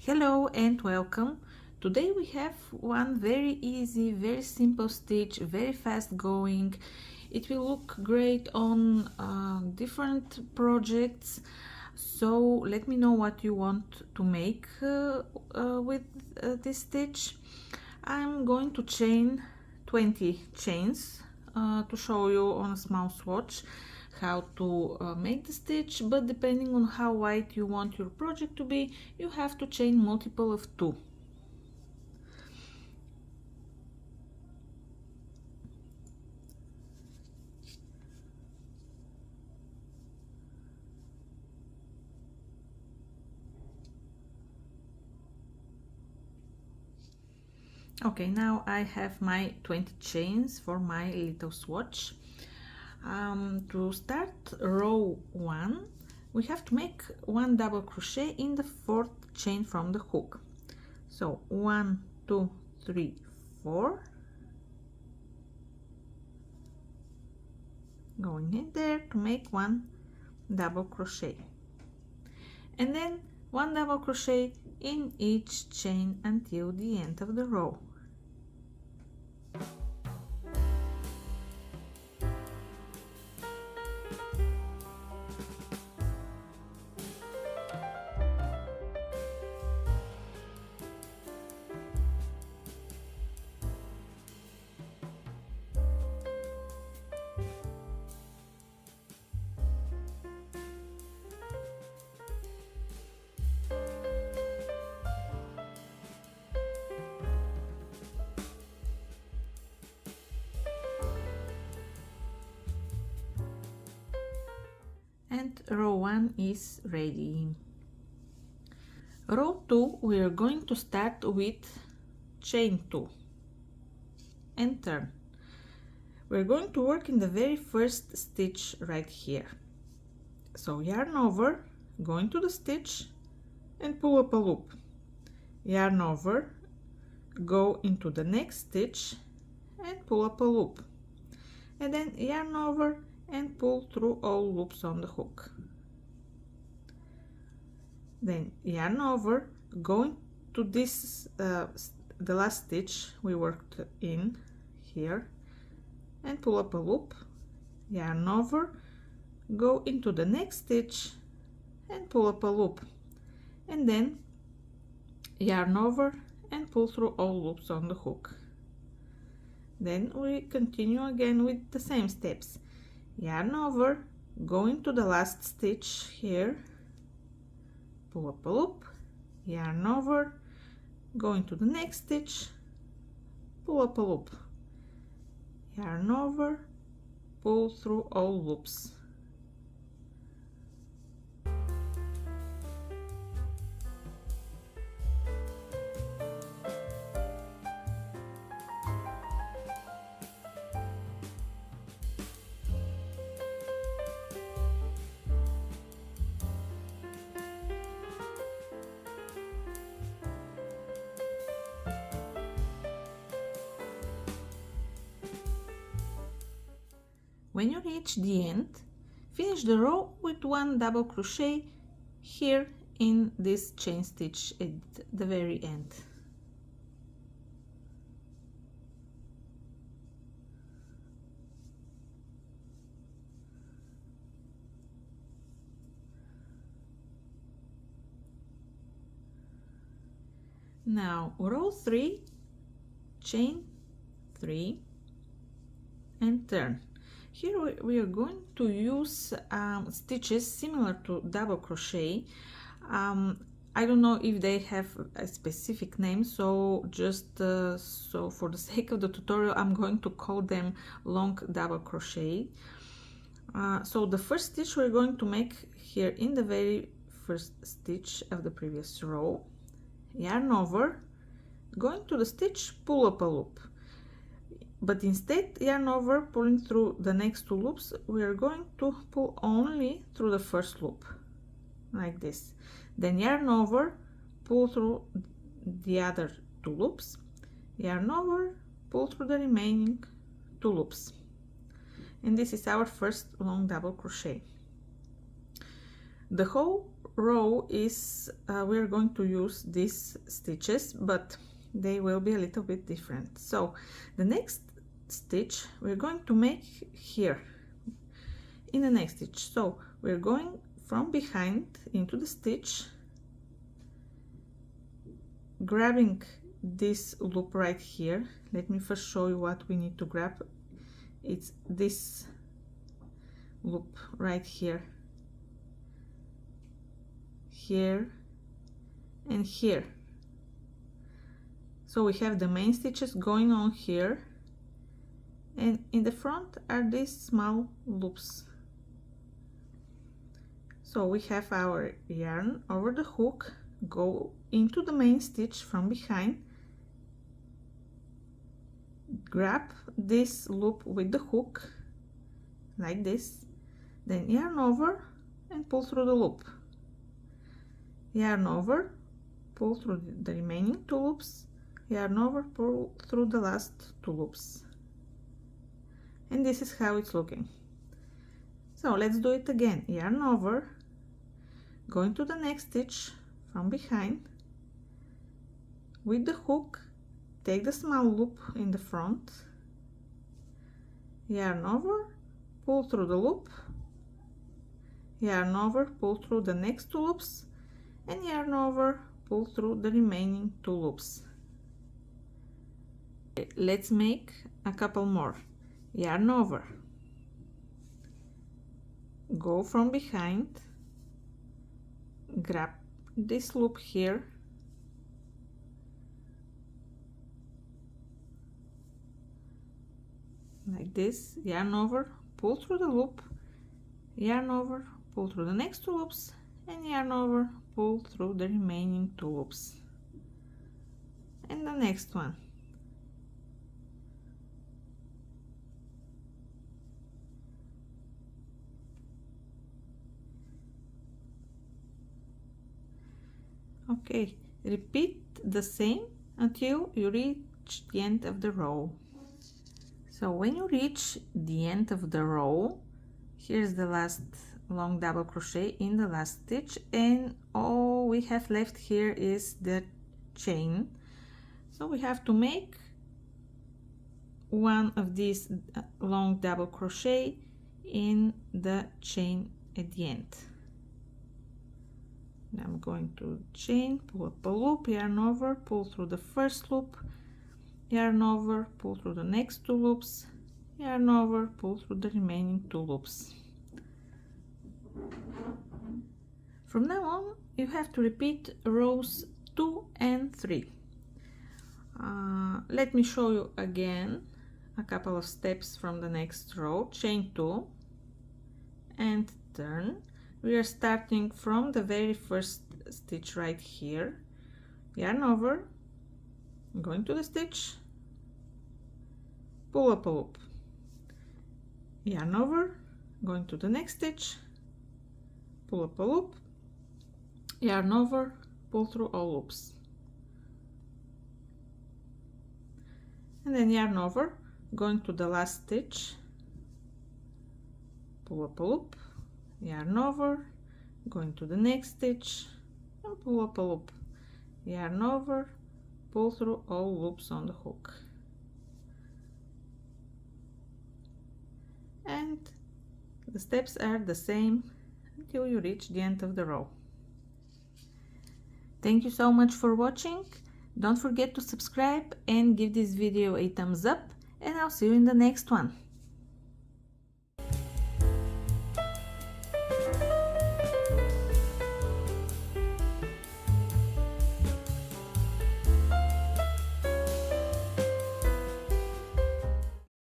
Hello and welcome. Today we have one very easy, very simple stitch, very fast going. It will look great on different projects. So let me know what you want to make with this stitch. I'm going to chain 20 chains to show you on a small swatch how to make the stitch, but depending on how wide you want your project to be, you have to chain multiple of 2. Okay, now I have my 20 chains for my little swatch. To start row 1, we have to make 1 double crochet in the 4th chain from the hook. So 1, 2, 3, 4, going in there to make 1 double crochet, and then 1 double crochet in each chain until the end of the row. And row 1 is ready. Row 2, we are going to start with chain 2 and turn. We're going to work in the very first stitch right here. So yarn over, go into the stitch and pull up a loop. Yarn over, go into the next stitch and pull up a loop. And then yarn over and pull through all loops on the hook. Then yarn over, go into this the last stitch we worked in here and pull up a loop, yarn over, go into the next stitch and pull up a loop, and then yarn over and pull through all loops on the hook. Then we continue again with the same steps. Yarn over, go into the last stitch here, pull up a loop, yarn over, go into the next stitch, pull up a loop, yarn over, pull through all loops. When you reach the end, finish the row with 1 double crochet here in this chain stitch at the very end. Now row 3, chain 3 and turn. Here we are going to use stitches similar to double crochet. I don't know if they have a specific name, so just so for the sake of the tutorial I'm going to call them long double crochet. So the first stitch we're going to make here in the very first stitch of the previous row, yarn over, go into the stitch, pull up a loop. But instead yarn over, pulling through the next 2 loops, we are going to pull only through the first loop, like this. Then yarn over, pull through the other 2 loops, yarn over, pull through the remaining 2 loops, and this is our first long double crochet. The whole row is we're going to use these stitches, but they will be a little bit different. So the next stitch we're going to make here in the next stitch. So we're going from behind into the stitch, grabbing this loop right here. Let me first show you what we need to grab. It's this loop right here, here and here. So we have the main stitches going on here, and in the front are these small loops. So we have our yarn over the hook, go into the main stitch from behind, grab this loop with the hook like this, then yarn over and pull through the loop, yarn over, pull through the remaining 2 loops, yarn over, pull through the last 2 loops, and this is how it's looking. So let's do it again. Yarn over, go into the next stitch from behind, with the hook take the small loop in the front, yarn over, pull through the loop, yarn over, pull through the next 2 loops, and yarn over, pull through the remaining 2 loops. Let's make a couple more. Yarn over, go from behind, grab this loop here, like this, yarn over, pull through the loop, yarn over, pull through the next 2 loops, and yarn over, pull through the remaining 2 loops, and the next one. Okay, repeat the same until you reach the end of the row. So when you reach the end of the row, here's the last long double crochet in the last stitch, and all we have left here is the chain. So we have to make one of these long double crochet in the chain at the end. Now I'm going to chain, pull up a loop, yarn over, pull through the first loop, yarn over, pull through the next 2 loops, yarn over, pull through the remaining 2 loops. From now on you have to repeat rows 2 and 3. Let me show you again a couple of steps from the next row. Chain 2 and turn. We are starting from the very first stitch right here, yarn over, going to the stitch, pull up a loop, yarn over, going to the next stitch, pull up a loop, yarn over, pull through all loops, and then yarn over, going to the last stitch, pull up a loop, yarn over, going to the next stitch, and pull up a loop, yarn over, pull through all loops on the hook, and the steps are the same until you reach the end of the row. Thank you so much for watching. Don't forget to subscribe and give this video a thumbs up, and I'll see you in the next one.